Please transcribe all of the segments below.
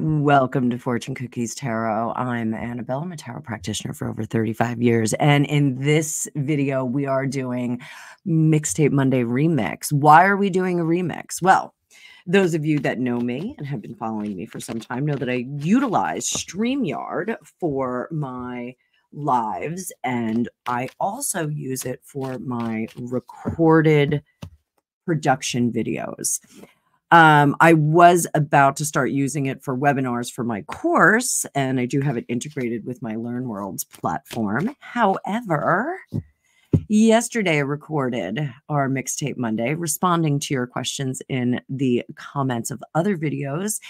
Welcome to Fortune Cookies Tarot. I'm Annabelle. I'm a tarot practitioner for over 35 years. And in this video, we are doing Mixtape Monday Remix. Why are we doing a remix? Well, those of you that know me and have been following me for some time know that I utilize Streamyard for my lives, and I also use it for my recorded production videos. I was about to start using it for webinars for my course, and I do have it integrated with my Learn Worlds platform. However, yesterday I recorded our Mixtape Monday, responding to your questions in the comments of other videos.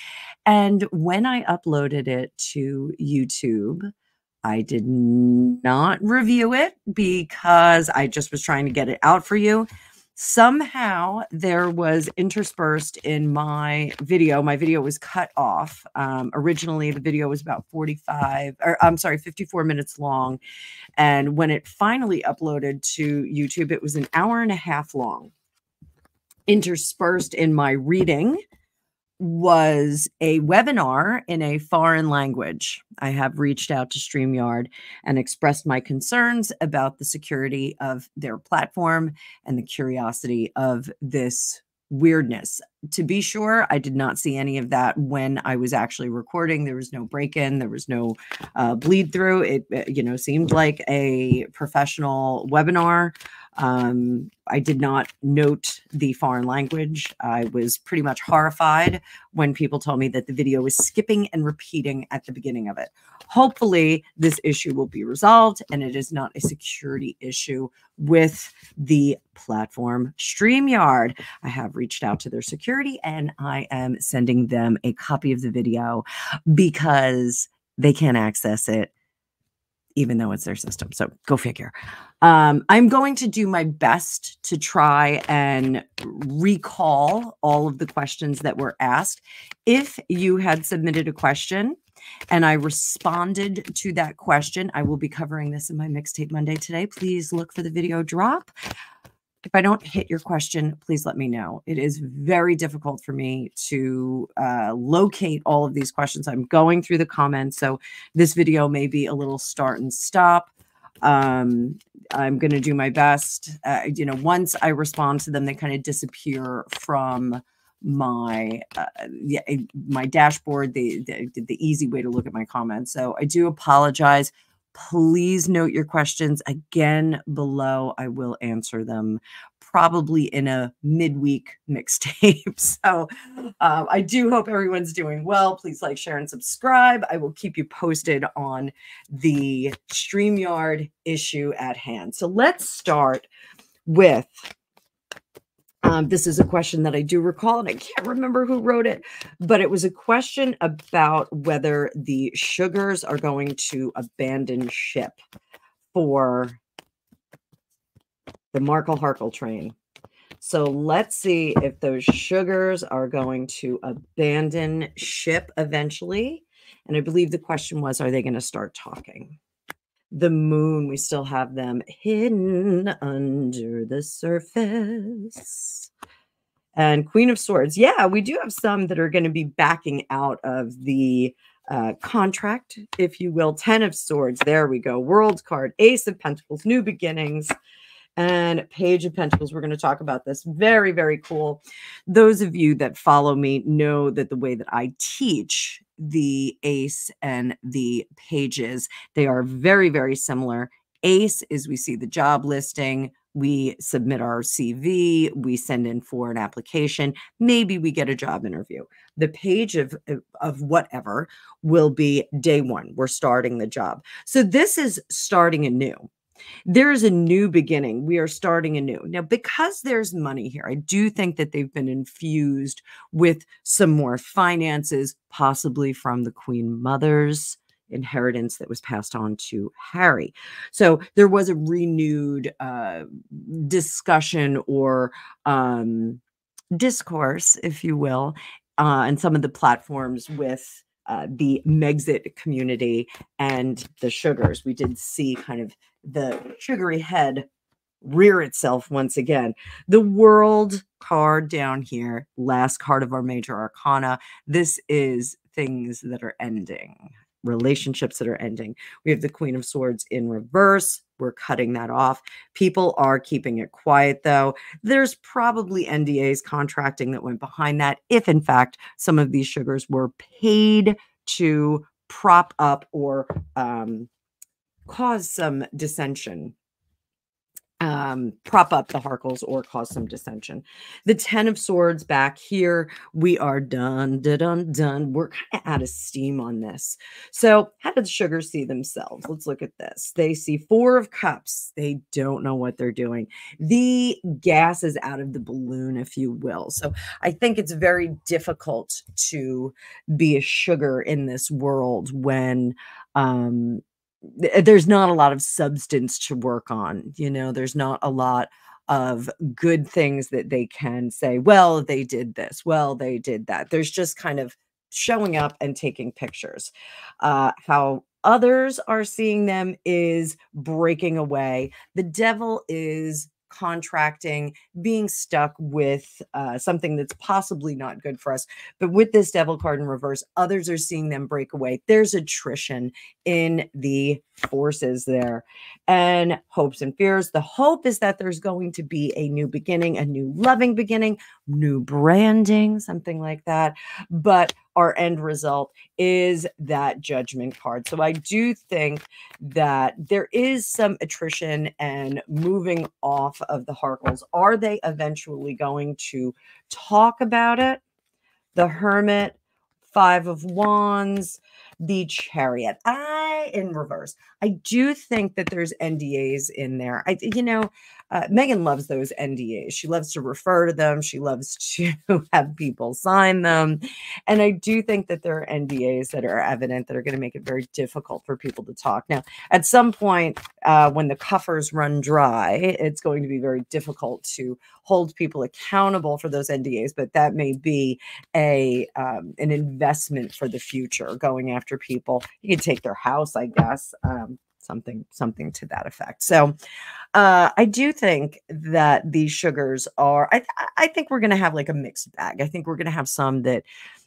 And when I uploaded it to YouTube, I did not review it because I just was trying to get it out for you. Somehow there was interspersed in my video was cut off. Originally the video was about 54 minutes long. And when it finally uploaded to YouTube, it was an hour and a half long. Interspersed in my reading was a webinar in a foreign language. I have reached out to StreamYard and expressed my concerns about the security of their platform and the curiosity of this weirdness. To be sure, I did not see any of that when I was actually recording. There was no break-in. There was no bleed through. It, seemed like a professional webinar. I did not note the foreign language. I was pretty much horrified when people told me that the video was skipping and repeating at the beginning of it. Hopefully this issue will be resolved and it is not a security issue with the platform StreamYard. I have reached out to their security and I am sending them a copy of the video because they can't access it even though it's their system. So go figure. I'm going to do my best to try and recall all of the questions that were asked. If you had submitted a question and I responded to that question, I will be covering this in my Mixtape Monday today. Please look for the video drop. If I don't hit your question, please let me know. It is very difficult for me to locate all of these questions. I'm going through the comments, so this video may be a little start and stop. I'm going to do my best. Once I respond to them, they kind of disappear from my my dashboard, the easy way to look at my comments. So I do apologize. Please note your questions again below. I will answer them probably in a midweek mixtape. So I do hope everyone's doing well. Please like, share, and subscribe. I will keep you posted on the StreamYard issue at hand. So let's start with this is a question that I do recall, and I can't remember who wrote it, but it was a question about whether the sugars are going to abandon ship for the Markle-Harkle train. So let's see if those sugars are going to abandon ship eventually. And I believe the question was, are they going to start talking? The moon, we still have them hidden under the surface. And Queen of Swords. Yeah, we do have some that are going to be backing out of the contract, if you will. 10 of Swords. There we go. World card. Ace of Pentacles. New beginnings. And Page of Pentacles. We're going to talk about this. Very, very cool. Those of you that follow me know that the way that I teach the Ace and the Pages, they are very, very similar. Ace is we see the job listing, we submit our CV, we send in for an application, maybe we get a job interview. The Page of whatever will be day one. We're starting the job. So this is starting anew. There is a new beginning. We are starting anew. Now, because there's money here, I do think that they've been infused with some more finances, possibly from the Queen Mothers inheritance that was passed on to Harry. So there was a renewed discussion or discourse, if you will, and some of the platforms with the Megxit community and the sugars. We did see kind of the sugary head rear itself once again. The World card down here, last card of our major arcana. This is things that are ending, relationships that are ending. We have the Queen of Swords in reverse. We're cutting that off. People are keeping it quiet, though. There's probably NDAs contracting that went behind that, if in fact some of these sugars were paid to prop up or cause some dissension. Prop up the Harkles or cause some dissension. The 10 of Swords back here. We are done. We're kind of out of steam on this. So how do the sugars see themselves? Let's look at this. They see 4 of Cups. They don't know what they're doing. The gas is out of the balloon, if you will. So I think it's very difficult to be a sugar in this world when there's not a lot of substance to work on. You know, there's not a lot of good things that they can say, well, they did this, well, they did that. There's just kind of showing up and taking pictures. How others are seeing them is breaking away. The Devil is contracting, being stuck with something that's possibly not good for us. But with this Devil card in reverse, others are seeing them break away. There's attrition in the forces there. And hopes and fears. The hope is that there's going to be a new beginning, a new loving beginning, new branding, something like that. But our end result is that Judgment card. So I do think that there is some attrition and moving off of the Harkles. Are they eventually going to talk about it? The Hermit, 5 of Wands, the Chariot. In reverse, I do think that there's NDAs in there. Megan loves those NDAs. She loves to refer to them. She loves to have people sign them. And I do think that there are NDAs that are evident that are going to make it very difficult for people to talk. Now, at some point, when the coffers run dry, it's going to be very difficult to hold people accountable for those NDAs, but that may be an investment for the future, going after people. You can take their house, I guess, something to that effect. So I do think that these sugars are, I think we're going to have like a mixed bag. I think we're going to have some that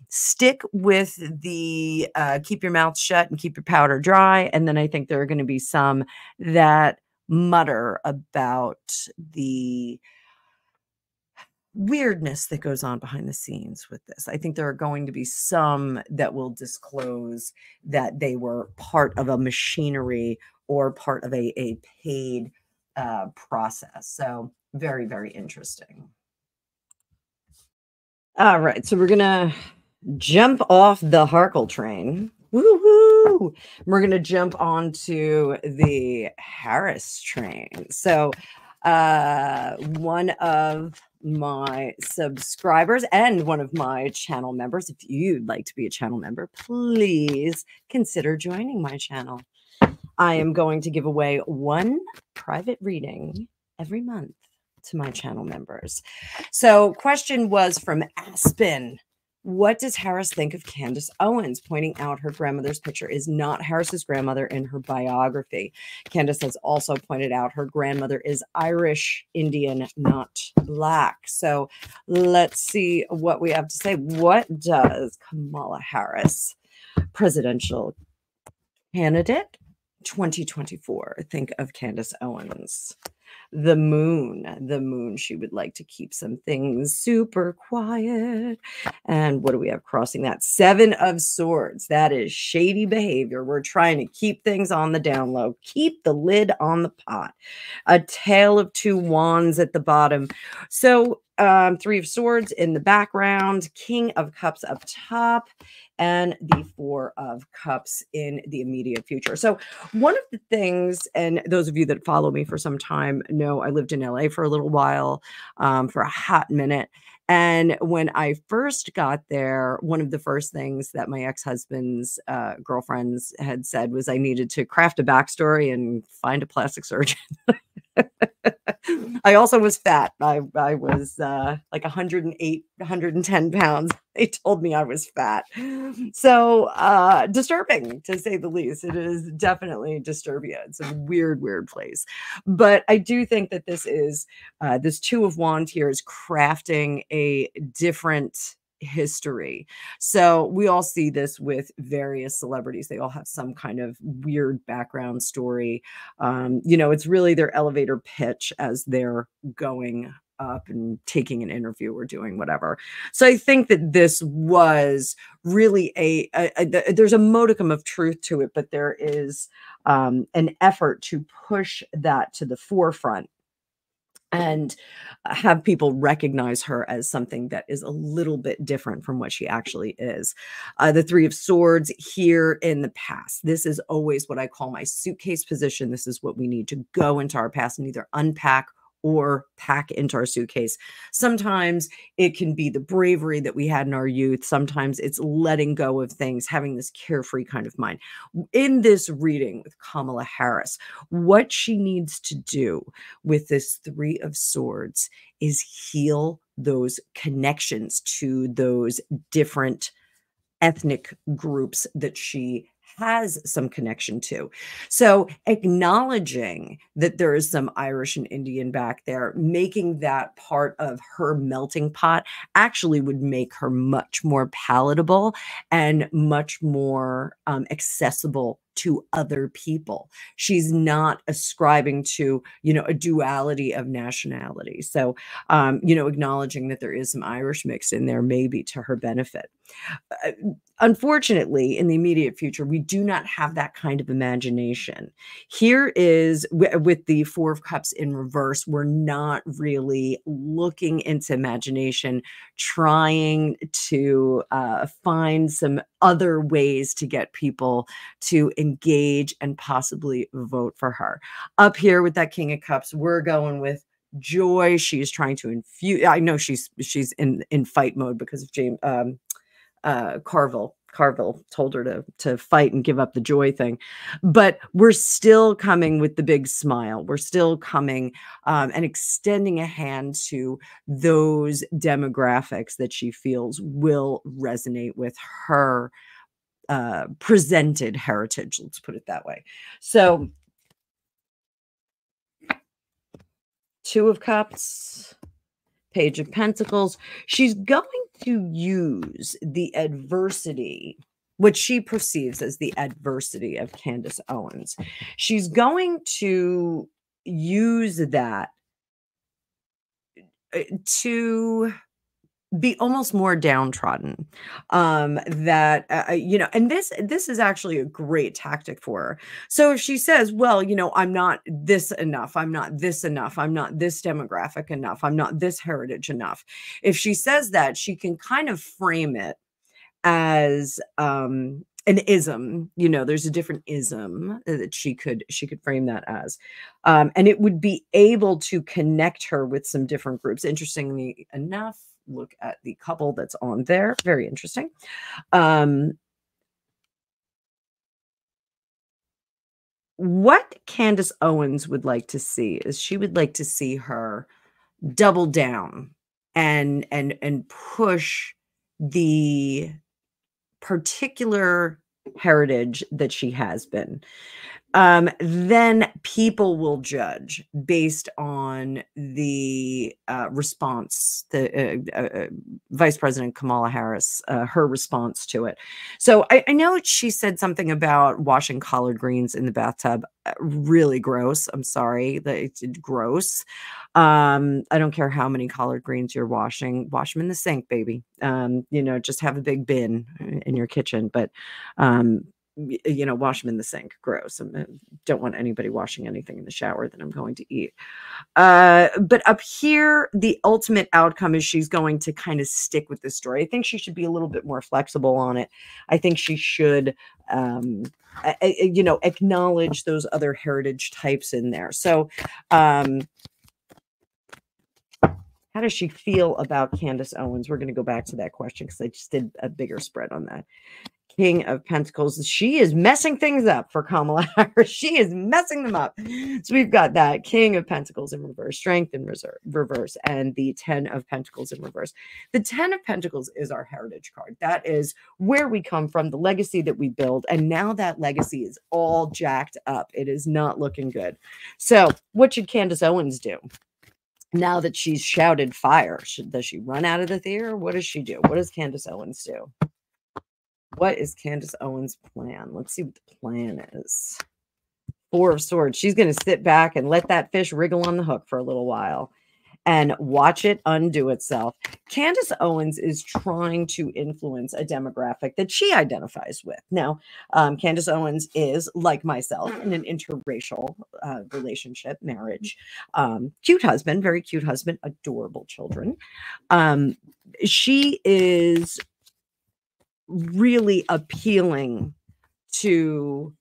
stick with the keep your mouth shut and keep your powder dry. And then I think there are going to be some that mutter about the weirdness that goes on behind the scenes with this. I think there are going to be some that will disclose that they were part of a machinery or part of a paid process. So very, very interesting. All right. So we're going to jump off the Harkle train. Woo-hoo! We're going to jump onto the Harris train. So one of my subscribers and one of my channel members, if you'd like to be a channel member, please consider joining my channel. I am going to give away one private reading every month to my channel members. So question was from Aspen. What does Harris think of Candace Owens? Pointing out her grandmother's picture is not Harris's grandmother in her biography. Candace has also pointed out her grandmother is Irish Indian, not Black. So let's see what we have to say. What does Kamala Harris, presidential candidate 2024, think of Candace Owens? The moon, she would like to keep some things super quiet. And what do we have crossing that? 7 of Swords. That is shady behavior. We're trying to keep things on the down low. Keep the lid on the pot. A Tail of 2 Wands at the bottom. So 3 of Swords in the background, King of Cups up top, and the 4 of Cups in the immediate future. So one of the things, and those of you that follow me for some time know I lived in LA for a little while, for a hot minute. And when I first got there, one of the first things that my ex-husband's girlfriends had said was I needed to craft a backstory and find a plastic surgeon. I also was fat. I was like 108, 110 pounds. They told me I was fat. So disturbing, to say the least. It is definitely Disturbia. It's a weird, weird place. But I do think that this is, this Two of Wands here is crafting a different history. So we all see this with various celebrities. They all have some kind of weird background story. You know, it's really their elevator pitch as they're going up and taking an interview or doing whatever. So I think that this was really there's a modicum of truth to it, but there is an effort to push that to the forefront and have people recognize her as something that is a little bit different from what she actually is. The Three of Swords here in the past. This is always what I call my suitcase position. This is what we need to go into our past and either unpack or pack into our suitcase. Sometimes it can be the bravery that we had in our youth. Sometimes it's letting go of things, having this carefree kind of mind. In this reading with Kamala Harris, what she needs to do with this Three of Swords is heal those connections to those different ethnic groups that she has some connection to. So acknowledging that there is some Irish and Indian back there, making that part of her melting pot actually would make her much more palatable and much more accessible to other people. She's not ascribing to, you know, a duality of nationality. So, you know, acknowledging that there is some Irish mix in there maybe to her benefit. Unfortunately, in the immediate future, we do not have that kind of imagination. Here is, with the Four of Cups in reverse, we're not really looking into imagination, trying to find some other ways to get people to engage and possibly vote for her. Up here with that King of Cups, we're going with joy. She's trying to infuse, I know she's in fight mode because of James Carville told her to fight and give up the joy thing, but we're still coming with the big smile. We're still coming and extending a hand to those demographics that she feels will resonate with her presented heritage. Let's put it that way. So Two of Cups, Page of Pentacles. She's going to use the adversity, what she perceives as the adversity of Candace Owens. She's going to use that to be almost more downtrodden. You know, and this is actually a great tactic for her. So if she says, well, you know, I'm not this enough, I'm not this enough, I'm not this demographic enough, I'm not this heritage enough. If she says that, she can kind of frame it as an ism. You know, there's a different ism that she could frame that as, and it would be able to connect her with some different groups. Interestingly enough, look at the couple that's on there. Very interesting. What Candace Owens would like to see is she would like to see her double down and push the particular heritage that she has been. Then people will judge based on the response, the Vice President Kamala Harris, her response to it. So I know she said something about washing collard greens in the bathtub. Really gross. I'm sorry, it's gross. I don't care how many collard greens you're washing. Wash them in the sink, baby. You know, just have a big bin in your kitchen, but you know, wash them in the sink. Gross. I don't want anybody washing anything in the shower that I'm going to eat. But up here, the ultimate outcome is she's going to kind of stick with this story. I think she should be a little bit more flexible on it. I think she should, you know, acknowledge those other heritage types in there. So, how How does she feel about Candace Owens? We're going to go back to that question because I just did a bigger spread on that. King of Pentacles. She is messing things up for Kamala Harris. She is messing them up. So we've got that King of Pentacles in reverse, Strength in reverse, and the 10 of Pentacles in reverse. The 10 of Pentacles is our heritage card. That is where we come from, the legacy that we build. And now that legacy is all jacked up. It is not looking good. So what should Candace Owens do? Now that she's shouted fire, does she run out of the theater? What does she do? What does Candace Owens do? What is Candace Owens' plan? Let's see what the plan is. Four of Swords. She's going to sit back and let that fish wriggle on the hook for a little while and watch it undo itself. Candace Owens is trying to influence a demographic that she identifies with. Now, Candace Owens is, like myself, in an interracial relationship, marriage. Cute husband, very cute husband, adorable children. She is really appealing to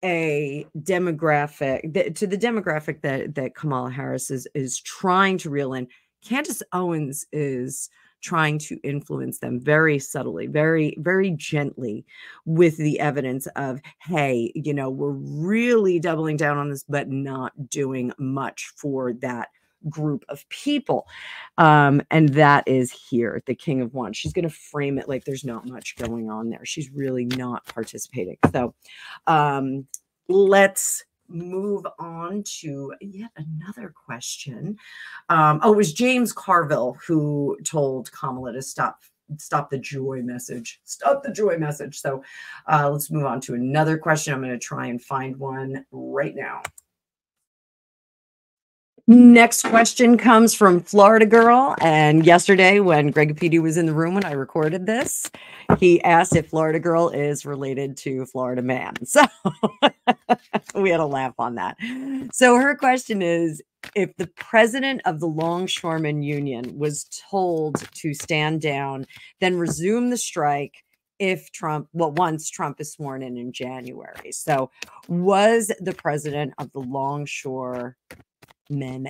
a demographic, to the demographic that Kamala Harris is trying to reel in. Candace Owens is trying to influence them very subtly, very, very gently, with the evidence of, hey, you know, we're really doubling down on this, but not doing much for that group of people. And that is here, the King of Wands. She's going to frame it like there's not much going on there. She's really not participating. So let's move on to yet another question. Oh, it was James Carville who told Kamala to stop the joy message. Stop the joy message. So let's move on to another question. I'm going to try and find one right now. Next question comes from Florida Girl. And yesterday when Greg Apidi was in the room when I recorded this, he asked if Florida Girl is related to Florida Man. So we had a laugh on that. So her question is, if the president of the Longshoremen Union was told to stand down, then resume the strike if Trump, well, once Trump is sworn in January. So was the president of the Longshoremen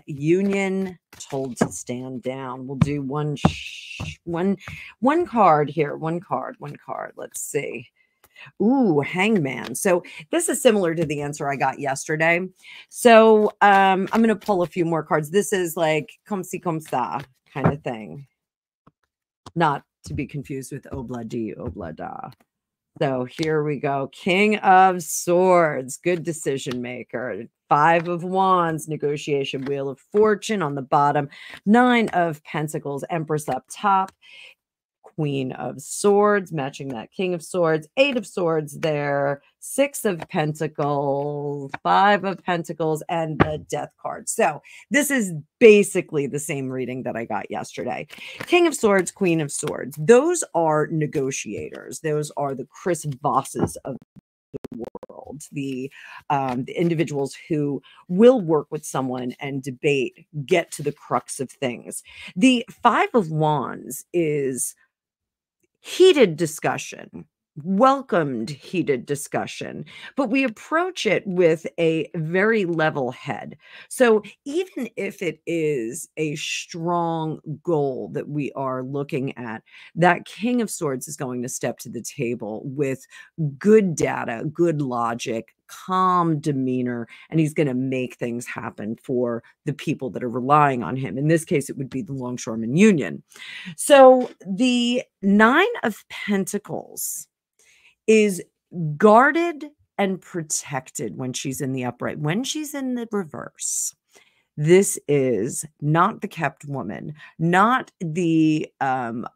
Union told to stand down? We'll do one card here. One card. Let's see. Ooh, Hangman. So this is similar to the answer I got yesterday. So I'm going to pull a few more cards. This is like comme ci comme ça kind of thing. Not to be confused with Obladi, Oblada. So here we go. King of Swords, good decision maker. 5 of Wands, negotiation. Wheel of Fortune on the bottom. 9 of Pentacles, Empress up top. Queen of Swords, matching that King of Swords. 8 of Swords there. 6 of Pentacles, 5 of Pentacles, and the Death card. So this is basically the same reading that I got yesterday. King of Swords, Queen of Swords. Those are negotiators. Those are the Chris Vosses of the world, the individuals who will work with someone and debate, get to the crux of things. The 5 of Wands is heated discussion, welcomed heated discussion, but we approach it with a very level head. So even if it is a strong goal that we are looking at, that King of Swords is going to step to the table with good data, good logic, calm demeanor, and he's going to make things happen for the people that are relying on him. In this case, it would be the Longshoremen Union. So the 9 of Pentacles is guarded and protected when she's in the upright. When she's in the reverse, this is not the kept woman, not the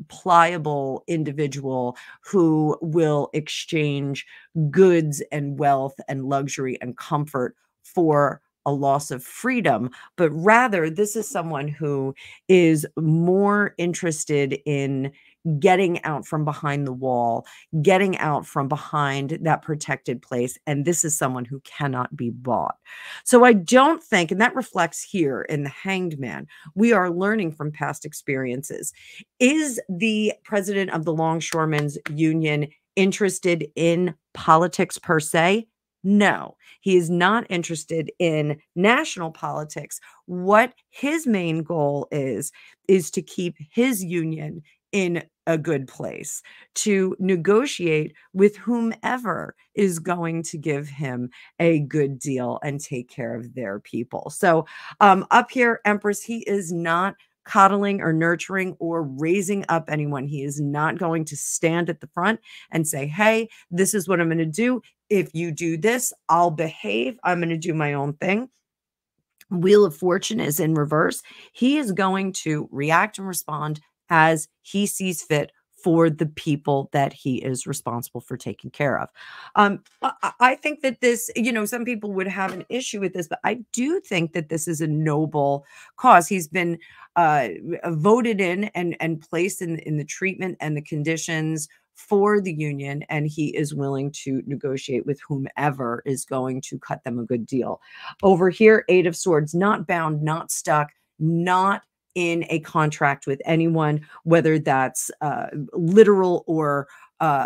pliable individual who will exchange goods and wealth and luxury and comfort for a loss of freedom, but rather this is someone who is more interested in getting out from behind the wall, getting out from behind that protected place. And this is someone who cannot be bought. So I don't think, and that reflects here in the Hanged Man, we are learning from past experiences. Is the president of the Longshoremen's Union interested in politics per se? No, he is not interested in national politics. What his main goal is to keep his union in a good place, to negotiate with whomever is going to give him a good deal and take care of their people. So up here, Empress, he is not coddling or nurturing or raising up anyone. He is not going to stand at the front and say, hey, this is what I'm going to do. If you do this, I'll behave. I'm going to do my own thing. Wheel of Fortune is in reverse. He is going to react and respond as he sees fit for the people that he is responsible for taking care of. I think that this, some people would have an issue with this, but I do think that this is a noble cause. He's been voted in and placed in the treatment and the conditions for the union, and he is willing to negotiate with whomever is going to cut them a good deal. Over here, Eight of Swords, not bound, not stuck, not in a contract with anyone, whether that's literal or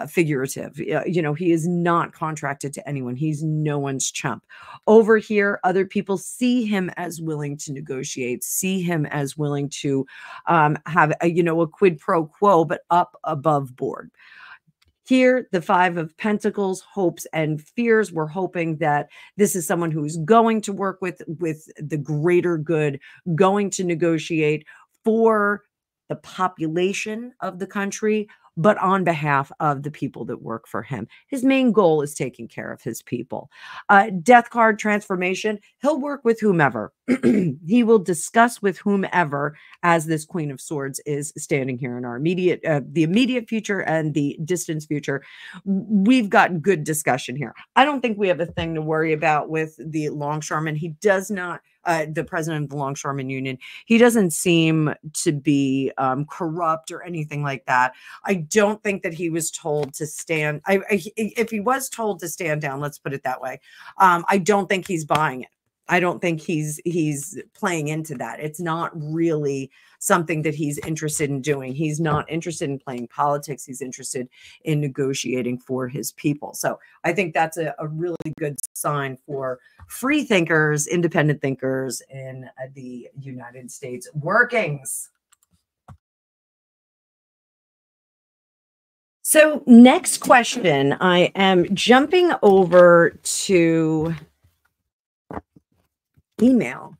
figurative. He is not contracted to anyone. He's no one's chump. Over here, other people see him as willing to negotiate, see him as willing to have a quid pro quo, but up above board. Here, the Five of Pentacles, hopes and fears. We're hoping that this is someone who's going to work with the greater good, going to negotiate for the population of the country, but on behalf of the people that work for him. His main goal is taking care of his people. Death card, transformation. He'll work with whomever. He will discuss with whomever, as this Queen of Swords is standing here in our the immediate future and the distant future. We've got good discussion here. I don't think we have a thing to worry about with the longshoreman. He does not, the president of the Longshoreman Union, he doesn't seem to be corrupt or anything like that. I don't think that he was told to stand. If he was told to stand down, let's put it that way, I don't think he's buying it. I don't think he's playing into that. It's not really something that he's interested in doing. He's not interested in playing politics. He's interested in negotiating for his people. So I think that's a really good sign for free thinkers, independent thinkers in the United States workings. So next question, I am jumping over to email,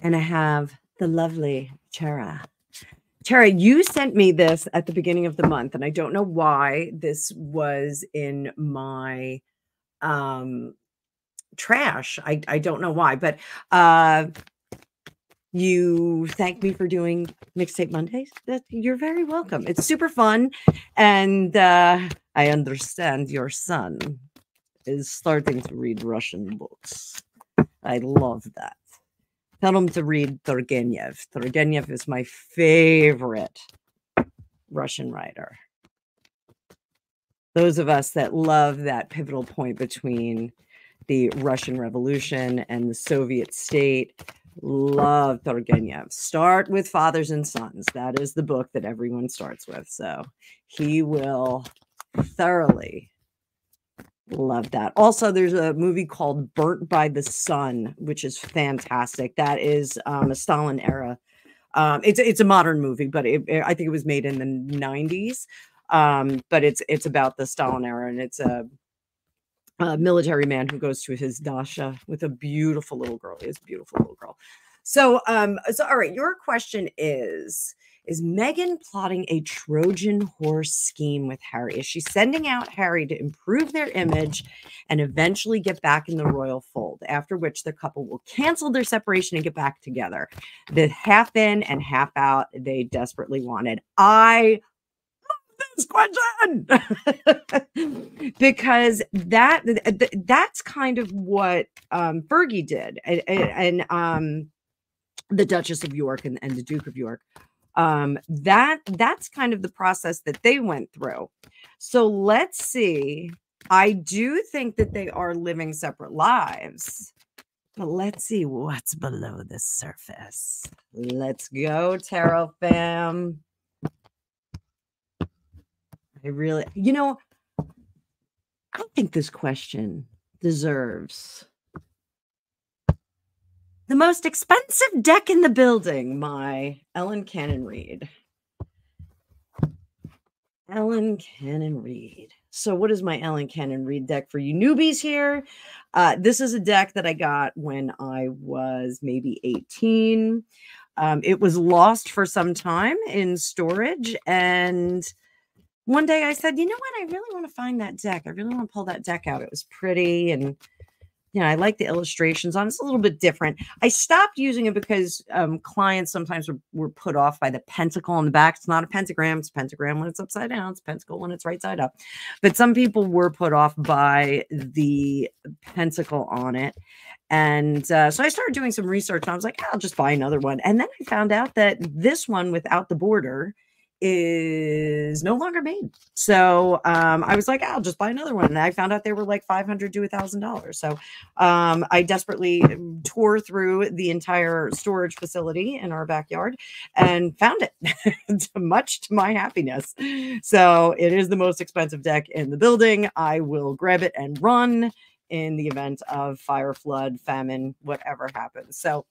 and I have the lovely Tara. Tara, you sent me this at the beginning of the month, and I don't know why this was in my trash. I don't know why, but you thanked me for doing Mixtape Mondays. You're very welcome. It's super fun, and I understand your son is starting to read Russian books. I love that. Tell him to read Turgenev. Turgenev is my favorite Russian writer. Those of us that love that pivotal point between the Russian Revolution and the Soviet state love Turgenev. Start with Fathers and Sons. That is the book that everyone starts with. So he will thoroughly love that. Also, there's a movie called Burnt by the Sun, which is fantastic. That is a Stalin era. It's a modern movie, but I think it was made in the 90s. But it's about the Stalin era, and it's a military man who goes to his dacha with a beautiful little girl. It's a beautiful little girl. So all right, your question is Meghan plotting a Trojan horse scheme with Harry? Is she sending out Harry to improve their image and eventually get back in the royal fold, after which the couple will cancel their separation and get back together? The half in and half out they desperately wanted. I this question because that's kind of what Fergie did, and the Duchess of York and the Duke of York. That's kind of the process that they went through. So let's see. I do think that they are living separate lives, but let's see what's below the surface. Let's go, tarot fam. I really, I think this question deserves the most expensive deck in the building, my Ellen Cannon Reed. Ellen Cannon Reed. So what is my Ellen Cannon Reed deck for you newbies here? This is a deck that I got when I was maybe 18. It was lost for some time in storage. And one day I said, you know what? I really want to find that deck. I really want to pull that deck out. It was pretty. And you know, I like the illustrations on it. It's a little bit different. I stopped using it because clients sometimes were put off by the pentacle on the back. It's not a pentagram. It's a pentagram when it's upside down. It's a pentacle when it's right side up. But some people were put off by the pentacle on it. And so I started doing some research. And I was like, I'll just buy another one. And then I found out that this one without the border is no longer made. So I was like, I'll just buy another one. And I found out they were like $500 to $1,000. So I desperately tore through the entire storage facility in our backyard and found it, much to my happiness. So it is the most expensive deck in the building. I will grab it and run in the event of fire, flood, famine, whatever happens. So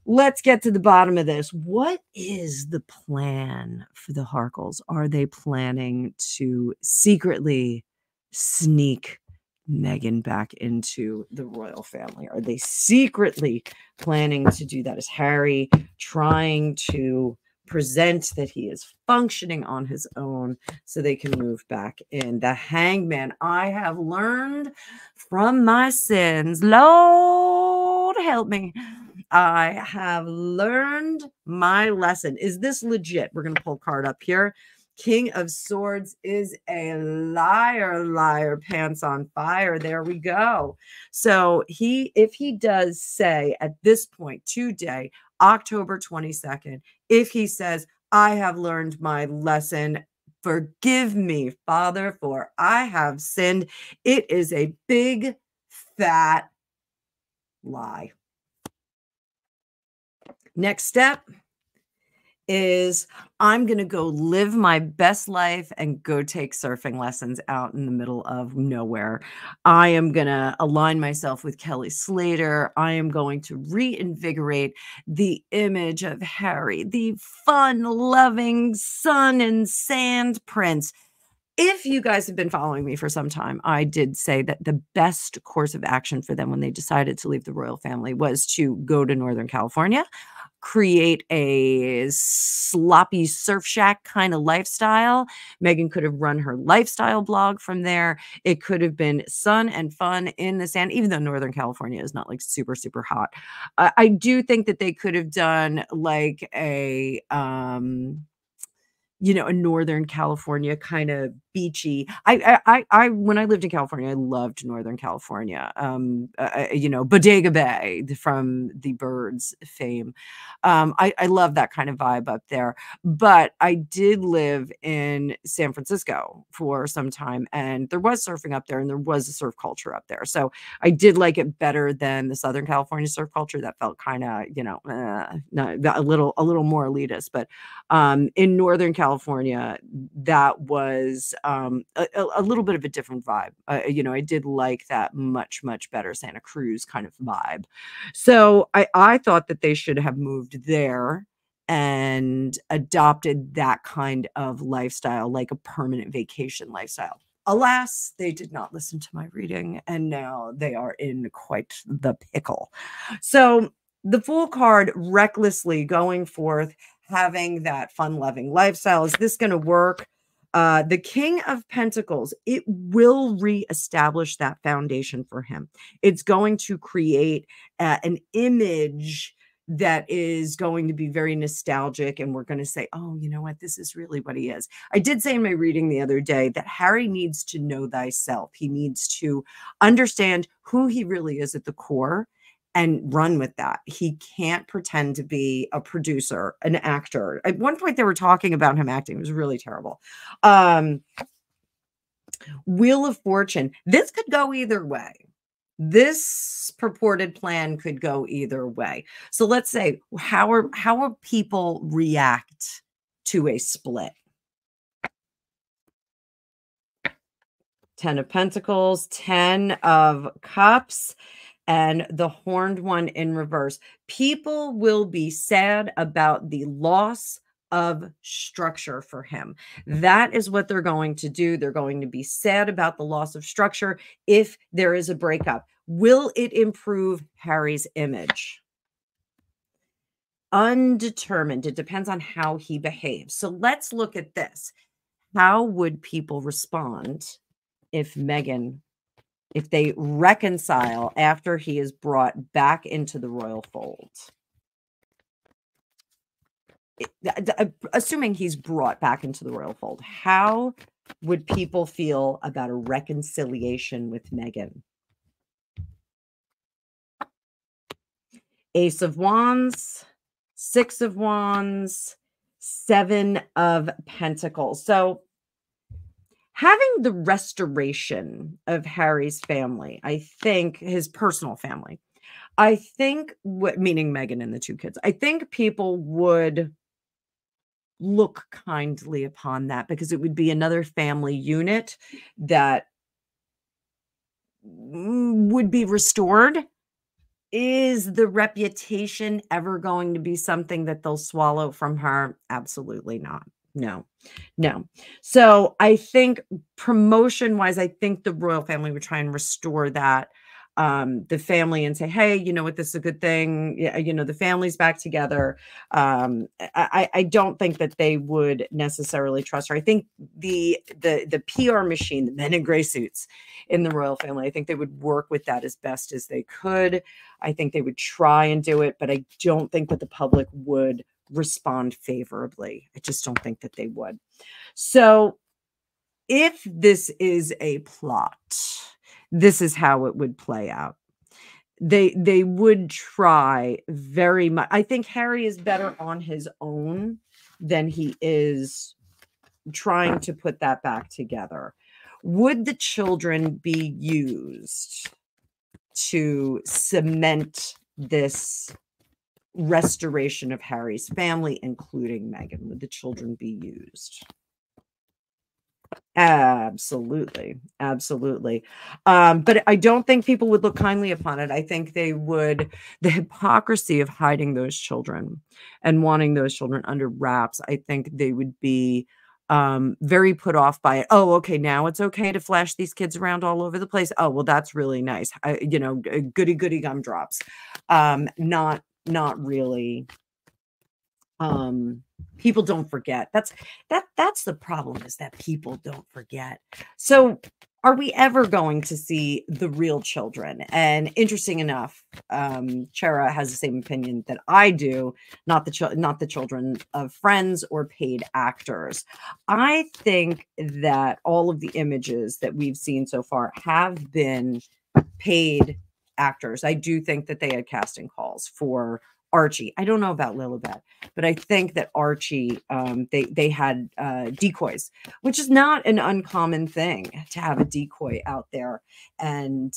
let's get to the bottom of this. What is the plan for the Harkles? Are they planning to secretly sneak Meghan back into the royal family? Are they secretly planning to do that? Is Harry trying to present that he is functioning on his own so they can move back in? The Hangman. I have learned from my sins. Lord help me. I have learned my lesson. Is this legit? We're going to pull a card up here. King of Swords is a liar, liar, pants on fire. There we go. So if he does say at this point today, October 22nd, if he says, I have learned my lesson, forgive me, Father, for I have sinned, it is a big, fat lie. Next step is I'm going to go live my best life and go take surfing lessons out in the middle of nowhere. I am going to align myself with Kelly Slater. I am going to reinvigorate the image of Harry, the fun, loving sun and sand prince. If you guys have been following me for some time, I did say that the best course of action for them when they decided to leave the royal family was to go to Northern California, create a sloppy surf shack kind of lifestyle. Meghan could have run her lifestyle blog from there. It could have been sun and fun in the sand, even though Northern California is not like super, super hot. I do think that they could have done like a, you know, a Northern California kind of beachy. When I lived in California, I loved Northern California. You know, Bodega Bay from the Birds fame. I love that kind of vibe up there. But I did live in San Francisco for some time, and there was surfing up there, and there was a surf culture up there. So I did like it better than the Southern California surf culture. That felt kind of, you know, a little more elitist. But in Northern California, that was a little bit of a different vibe. You know, I did like that much, much better Santa Cruz kind of vibe. So I thought that they should have moved there and adopted that kind of lifestyle, like a permanent vacation lifestyle. Alas, they did not listen to my reading, and now they are in quite the pickle. So the Fool card, recklessly going forth, having that fun-loving lifestyle. Is this going to work? The King of Pentacles, it will reestablish that foundation for him. It's going to create an image that is going to be very nostalgic, and we're going to say, oh, you know what, this is really what he is. I did say in my reading the other day that Harry needs to know thyself. He needs to understand who he really is at the core and run with that. He can't pretend to be a producer, an actor. At one point they were talking about him acting. It was really terrible. Wheel of Fortune. This could go either way. This purported plan could go either way. So let's say, how are people react to a split? 10 of Pentacles, 10 of Cups, and the horned one in reverse. People will be sad about the loss of structure for him. That is what they're going to do. They're going to be sad about the loss of structure if there is a breakup. Will it improve Harry's image? Undetermined. It depends on how he behaves. So let's look at this. How would people respond if they reconcile after he is brought back into the royal fold? Assuming he's brought back into the royal fold, how would people feel about a reconciliation with Meghan? Ace of Wands, 6 of Wands, 7 of Pentacles. So having the restoration of Harry's family, I think his personal family, I think meaning Meghan and the 2 kids, I think people would look kindly upon that because it would be another family unit that would be restored. Is the reputation ever going to be something that they'll swallow from her? Absolutely not. No. So I think promotion-wise, I think the royal family would try and restore that, the family, and say, hey, you know what, this is a good thing. Yeah, you know, the family's back together. I don't think that they would necessarily trust her. I think the PR machine, the men in gray suits in the royal family, I think they would work with that as best as they could. I think they would try and do it, but I don't think that the public would respond favorably. I just don't think that they would. So if this is a plot, this is how it would play out. They would try very much. I think Harry is better on his own than he is trying to put that back together. Would the children be used to cement this restoration of Harry's family, including Meghan? Would the children be used? Absolutely. But I don't think people would look kindly upon it. I think they would. The hypocrisy of hiding those children and wanting those children under wraps, I think they would be very put off by it. Oh, okay, now it's okay to flash these kids around all over the place. Oh, well, that's really nice. Goody gumdrops. Not really. People don't forget. That's the problem, is that people don't forget. So are we ever going to see the real children? And interesting enough, Chera has the same opinion that I do, not the children of friends or paid actors. I think that all of the images that we've seen so far have been paid actors. I do think that they had casting calls for Archie. I don't know about Lilibet, but I think that Archie, they had decoys, which is not an uncommon thing to have a decoy out there and,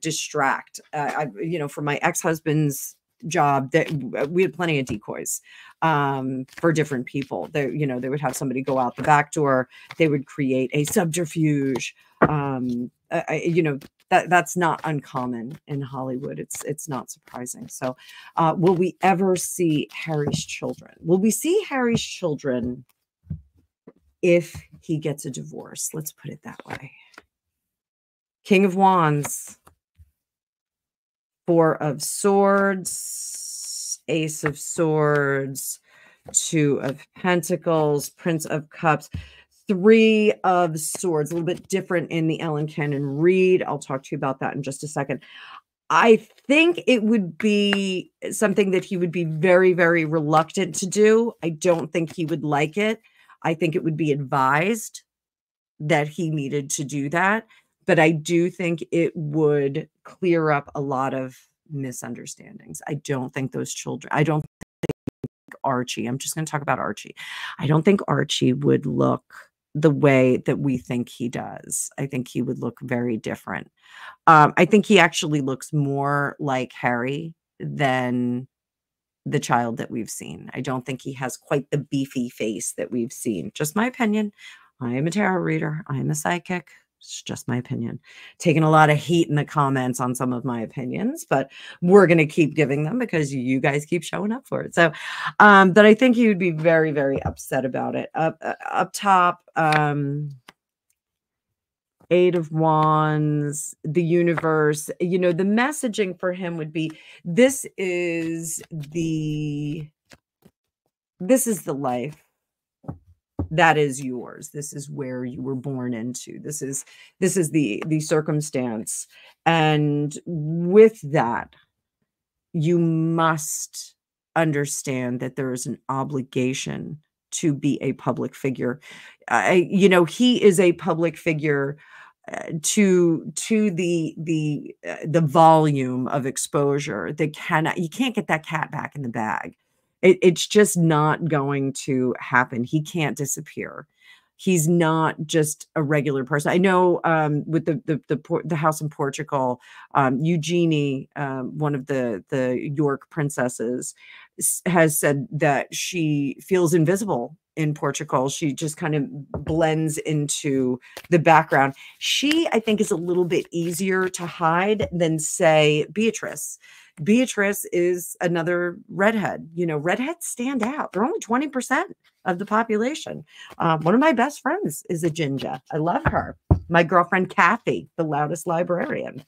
distract. For my ex-husband's job, that we had plenty of decoys for different people. They would have somebody go out the back door. They would create a subterfuge. That's not uncommon in Hollywood. It's not surprising. So will we ever see Harry's children? Will we see Harry's children if he gets a divorce? Let's put it that way. King of Wands, 4 of Swords, Ace of Swords, 2 of Pentacles, Prince of Cups, 3 of Swords, a little bit different in the Ellen Cannon read. I'll talk to you about that in just a second. I think it would be something that he would be very, very reluctant to do. I don't think he would like it. I think it would be advised that he needed to do that. But I do think it would clear up a lot of misunderstandings. I don't think those children, I don't think Archie, I'm just going to talk about Archie. I don't think Archie would look the way that we think he does. I think he would look very different. I think he actually looks more like Harry than the child that we've seen. I don't think he has quite the beefy face that we've seen. Just my opinion. I am a tarot reader. I am a psychic. It's just my opinion. Taking a lot of heat in the comments on some of my opinions, but we're going to keep giving them because you guys keep showing up for it. So, but I think he would be very, very upset about it. Up top, Eight of Wands, the universe, you know, the messaging for him would be, this is the life that is yours. This is where you were born into. This is the circumstance. And with that, you must understand that there is an obligation to be a public figure. You know, he is a public figure to the volume of exposure that you can't get that cat back in the bag. It's just not going to happen. He can't disappear. He's not just a regular person. I know with the house in Portugal, Eugenie, one of the York princesses, has said that she feels invisible in Portugal. She just kind of blends into the background. She, I think, is a little bit easier to hide than, say, Beatrice. Beatrice is another redhead. You know, redheads stand out. They're only 20% of the population. One of my best friends is a ginger. I love her. My girlfriend, Kathy, the loudest librarian.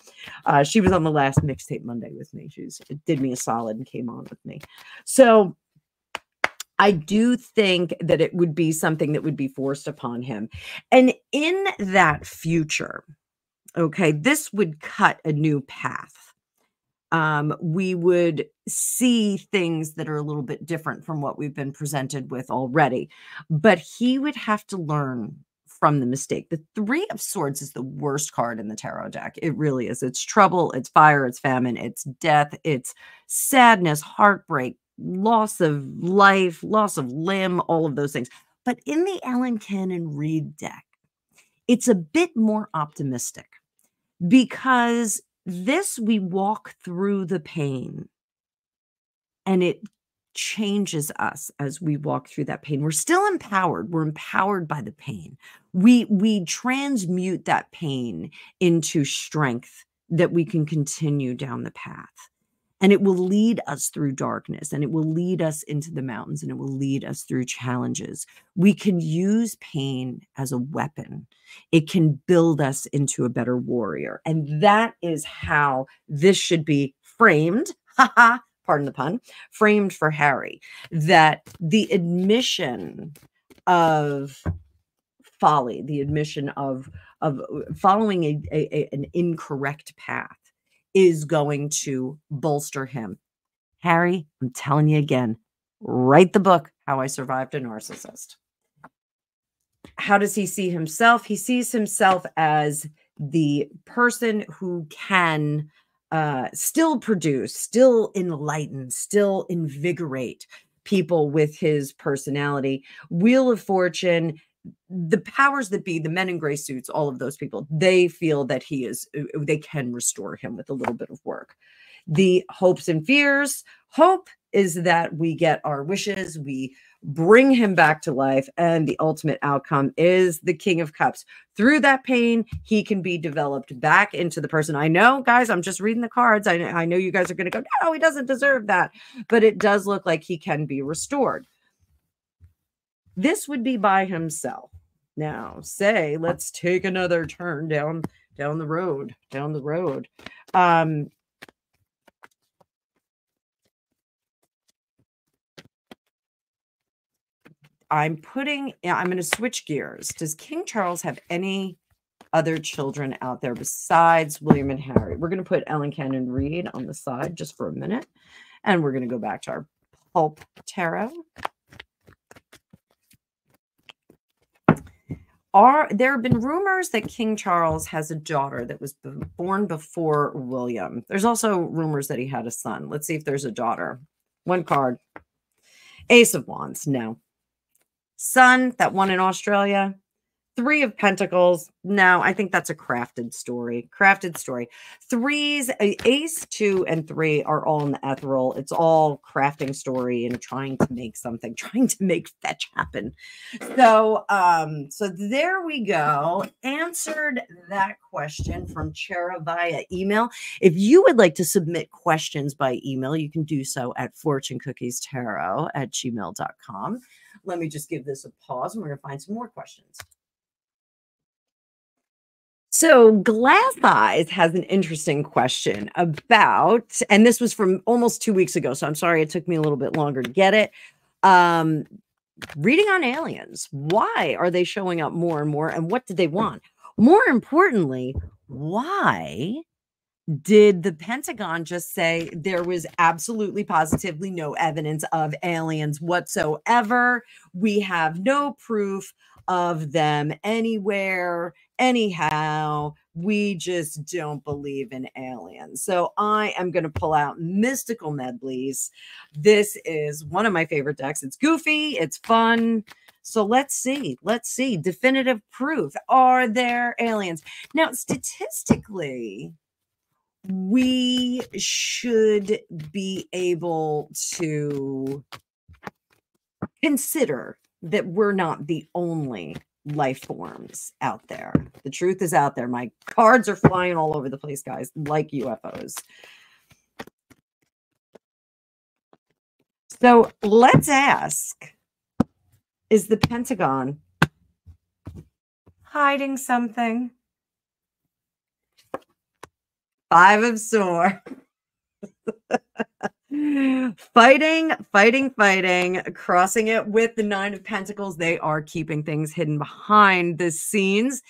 She was on the last Mixtape Monday with me. She did me a solid and came on with me. So I do think that it would be something that would be forced upon him. And in that future, okay, this would cut a new path. We would see things that are a little bit different from what we've been presented with already. But he would have to learn from the mistake. The Three of Swords is the worst card in the tarot deck. It really is. It's trouble, it's fire, it's famine, it's death, it's sadness, heartbreak, loss of life, loss of limb, all of those things. But in the Ellen Cannon Reed deck, it's a bit more optimistic because this, we walk through the pain and it changes us as we walk through that pain. We're still empowered. We're empowered by the pain. We transmute that pain into strength that we can continue down the path. And it will lead us through darkness, and it will lead us into the mountains, and it will lead us through challenges. We can use pain as a weapon. It can build us into a better warrior. And that is how this should be framed. Pardon the pun, framed for Harry. That the admission of folly, the admission of following an incorrect path, is going to bolster him. Harry, I'm telling you again, write the book, How I Survived a Narcissist. How does he see himself? He sees himself as the person who can still produce, still enlighten, still invigorate people with his personality. Wheel of Fortune, the powers that be, the men in gray suits, all of those people, they feel that they can restore him with a little bit of work. The hopes and fears. Hope is that we get our wishes, we bring him back to life, and the ultimate outcome is the King of Cups. Through that pain, he can be developed back into the person. I know, guys, I'm just reading the cards. I know you guys are going to go, no, he doesn't deserve that. But it does look like he can be restored. This would be by himself. Now, say, let's take another turn down the road. I'm going to switch gears. Does King Charles have any other children out there besides William and Harry? We're going to put Ellen Cannon Reed on the side just for a minute. And we're going to go back to our pulp tarot. There have been rumors that King Charles has a daughter that was born before William. There's also rumors that he had a son. Let's see if there's a daughter. One card. Ace of Wands. No. Son, that one in Australia. Three of Pentacles. No, I think that's a crafted story. Crafted story. Threes, ace, 2, and 3 are all in the ethereal. It's all crafting story and trying to make something, trying to make fetch happen. So, so there we go. Answered that question from Chera via email. If you would like to submit questions by email, you can do so at fortunecookiestarot@gmail.com. Let me just give this a pause and we're going to find some more questions. So Glass Eyes has an interesting question about, and this was from almost 2 weeks ago, so I'm sorry it took me a little bit longer to get it. Reading on aliens. Why are they showing up more and more, and what did they want? More importantly, why did the Pentagon just say there was absolutely positively no evidence of aliens whatsoever? We have no proof of them anywhere. Anyhow, we just don't believe in aliens. So I am going to pull out Mystical Medleys. This is one of my favorite decks. It's goofy. It's fun. So let's see. Let's see. Definitive proof. Are there aliens? Now, statistically, we should be able to consider that we're not the only life forms out there. The truth is out there. My cards are flying all over the place, guys, like UFOs. So let's ask, is the Pentagon hiding something? 5 of Swords. Fighting, crossing it with the 9 of Pentacles. They are keeping things hidden behind the scenes.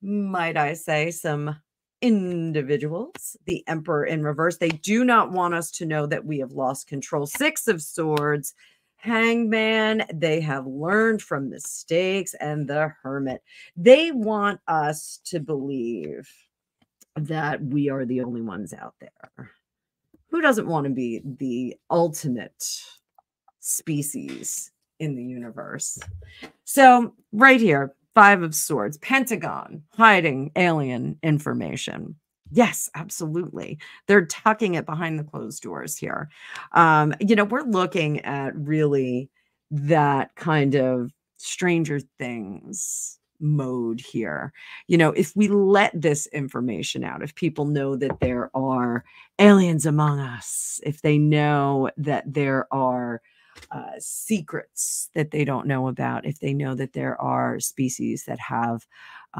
Might I say some individuals, the Emperor in reverse. They do not want us to know that we have lost control. 6 of Swords, Hangman. They have learned from mistakes, and the Hermit. They want us to believe that we are the only ones out there. Who doesn't want to be the ultimate species in the universe? So right here, 5 of Swords, Pentagon, hiding alien information. Yes, absolutely. They're tucking it behind the closed doors here. You know, we're looking at really that kind of Stranger Things mode here. You know, if we let this information out, if people know that there are aliens among us, if they know that there are secrets that they don't know about, if they know that there are species that have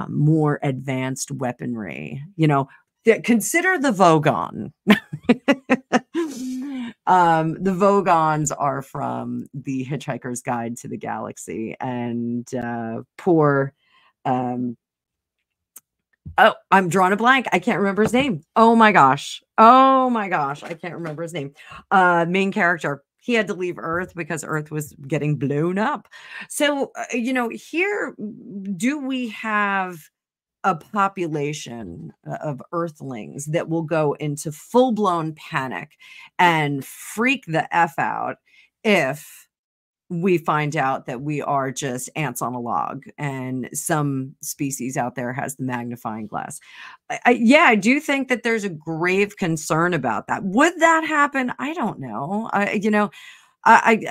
more advanced weaponry, you know, consider the Vogon. The Vogons are from the Hitchhiker's Guide to the Galaxy, and poor oh, I'm drawing a blank. I can't remember his name. Oh my gosh. I can't remember his name. Main character. He had to leave Earth because Earth was getting blown up. So, you know, here, do we have a population of Earthlings that will go into full-blown panic and freak the F out if we find out that we are just ants on a log and some species out there has the magnifying glass? Yeah, I do think that there's a grave concern about that. Would that happen? I don't know. You know,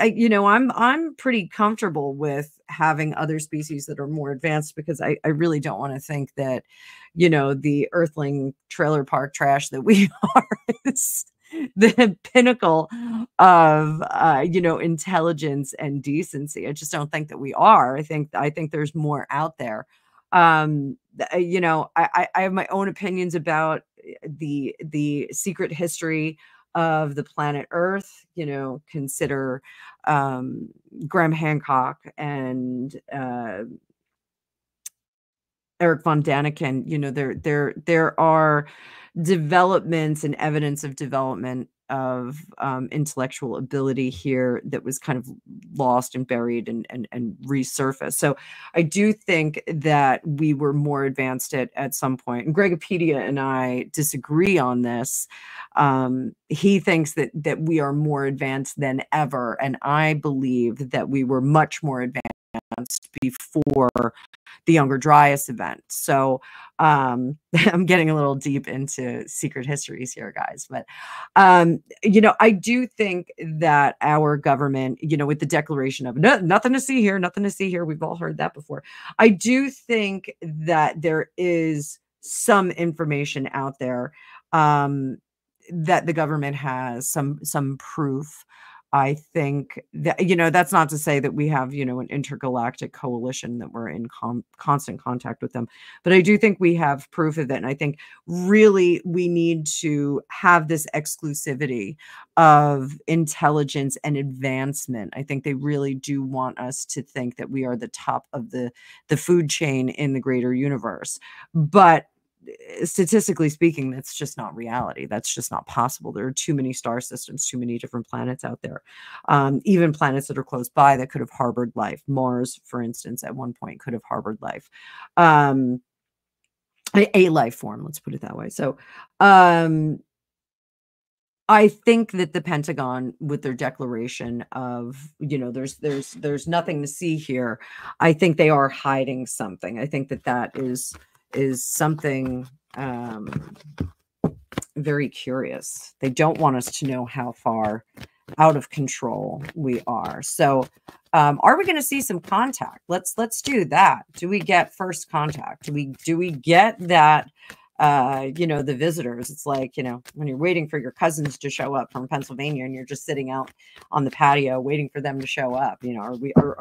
you know, I'm pretty comfortable with having other species that are more advanced, because I really don't want to think that, you know, the Earthling trailer park trash that we are is the pinnacle of you know, intelligence and decency. I just don't think that we are. I think there's more out there. You know, I have my own opinions about the secret history of the planet Earth. You know, consider Graham Hancock and Eric von Daniken. You know, there are developments and evidence of development of intellectual ability here that was kind of lost and buried and resurfaced. So I do think that we were more advanced at some point. And Gregopedia and I disagree on this. He thinks that we are more advanced than ever, and I believe that we were much more advanced before the Younger Dryas event. So I'm getting a little deep into secret histories here, guys. But, I do think that our government, with the declaration of nothing to see here, nothing to see here. We've all heard that before. I do think that there is some information out there that the government has some proof. I think that, that's not to say that we have, an intergalactic coalition that we're in constant contact with them, but I do think we have proof of it. And I think really we need to have this exclusivity of intelligence and advancement. I think they really do want us to think that we are the top of the food chain in the greater universe. But statistically speaking, that's just not reality. That's just not possible. There are too many star systems, too many different planets out there, even planets that are close by that could have harbored life. Mars, for instance, at one point could have harbored life, a life form, let's put it that way. So I think that the Pentagon, with their declaration of, there's nothing to see here, I think they are hiding something. I think that is something very curious. They don't want us to know how far out of control we are. So are we going to see some contact? Let's do that. Do we get first contact? Do we get that the visitors? It's like, when you're waiting for your cousins to show up from Pennsylvania and you're just sitting out on the patio waiting for them to show up, are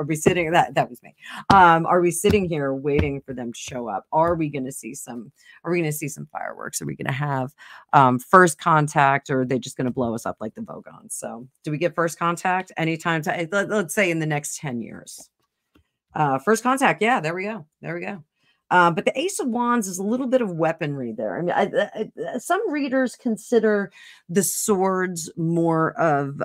we sitting, that was me. Are we sitting here waiting for them to show up? Are we going to see some fireworks? Are we going to have first contact, or are they just going to blow us up like the Vogons? So do we get first contact anytime? Let's say in the next 10 years, first contact. Yeah, there we go. But the Ace of Wands is a little bit of weaponry there. I mean, some readers consider the swords more of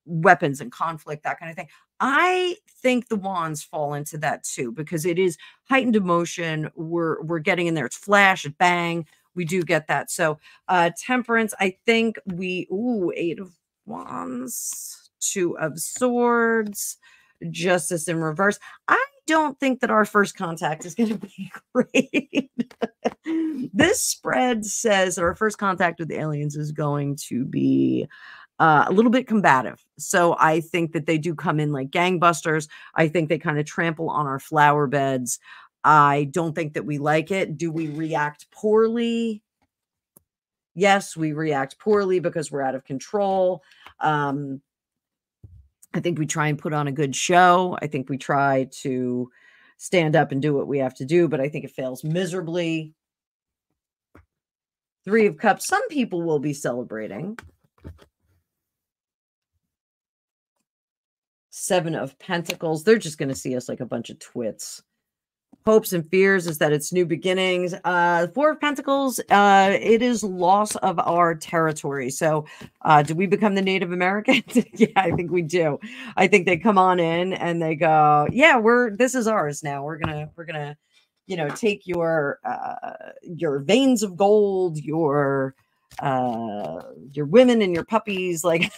weapons and conflict, that kind of thing. I think the wands fall into that too, because it is heightened emotion. We're getting in there. It's flash, it's bang. We do get that. So Temperance, I think Eight of Wands, Two of Swords, Justice in reverse. I don't think that our first contact is going to be great. This spread says that our first contact with aliens is going to be a little bit combative. So I think that they do come in like gangbusters. I think they kind of trample on our flower beds. I don't think that we like it. Do we react poorly? Yes, we react poorly because we're out of control. I think we try and put on a good show. I think we try to stand up and do what we have to do, but I think it fails miserably. Three of Cups. Some people will be celebrating. Seven of Pentacles. They're just going to see us like a bunch of twits. Hopes and fears is that it's new beginnings. Four of Pentacles, it is loss of our territory. So do we become the Native Americans? Yeah, I think we do. I think they come on in and they go, yeah, this is ours now. We're gonna take your veins of gold, your women and your puppies. Like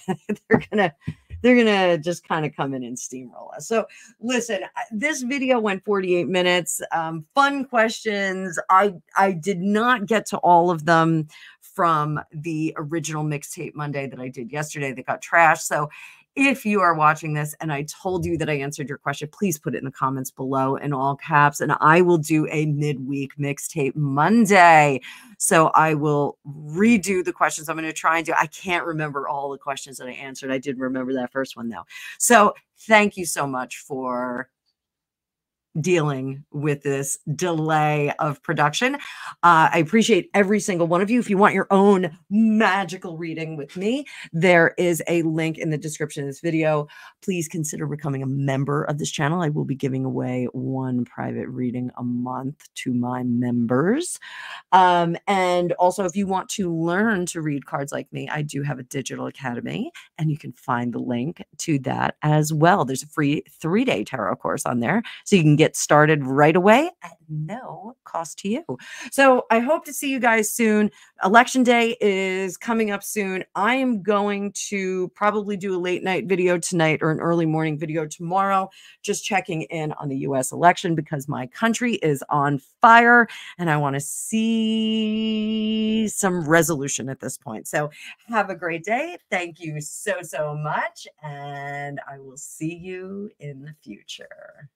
they're gonna just kind of come in and steamroll us. So listen, this video went 48 minutes. Fun questions. I did not get to all of them from the original Mixtape Monday that I did yesterday that got trashed. So if you are watching this and I told you that I answered your question, please put it in the comments below in all caps, and I will do a midweek Mixtape Monday. So I will redo the questions. I'm going to try and I can't remember all the questions that I answered. I did remember that first one though. So thank you so much for dealing with this delay of production. I appreciate every single one of you. If you want your own magical reading with me, there is a link in the description of this video. Please consider becoming a member of this channel. I will be giving away one private reading a month to my members. And also, if you want to learn to read cards like me, I do have a digital academy, and you can find the link to that as well. There's a free 3-day tarot course on there, so you can get started right away at no cost to you. So I hope to see you guys soon. Election day is coming up soon. I am going to probably do a late night video tonight or an early morning video tomorrow, just checking in on the US election because my country is on fire and I want to see some resolution at this point. So have a great day. Thank you so much. And I will see you in the future.